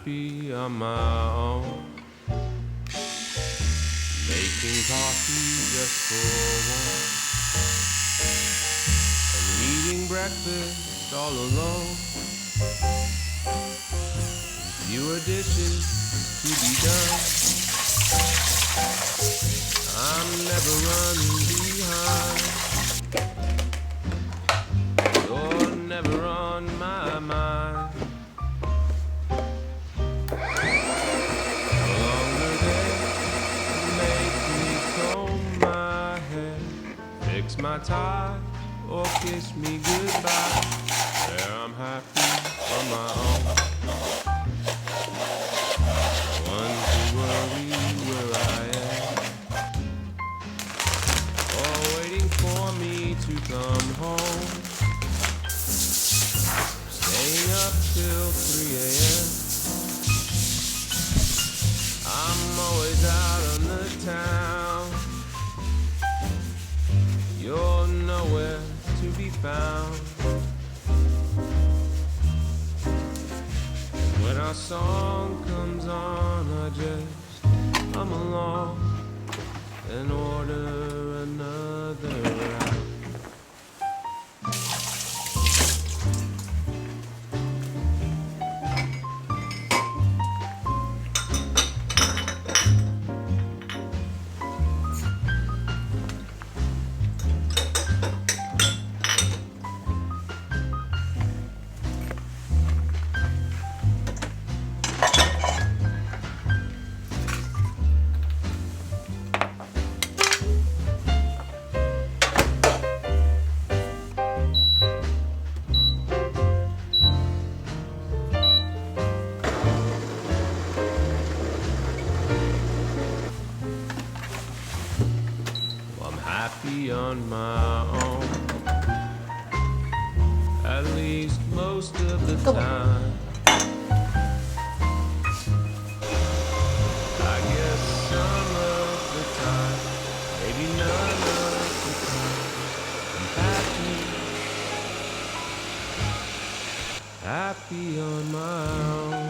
happy on my own. Making coffee just for one, and eating breakfast all alone. Fewer dishes to be done. I'm never running behind. You're never on my mind. The longer days make me comb my hair, fix my tie, or kiss me goodbye. Yeah, I'm happy on my own. One to worry where I am, or waiting for me to come home. Staying up till 3 a.m. I'm always out on the town. You're nowhere to be found. When our song comes on, I just come along and order another round. I'm happy on my own, at least most of the time. I guess some of the time, maybe none of the time. I'm happy on my own.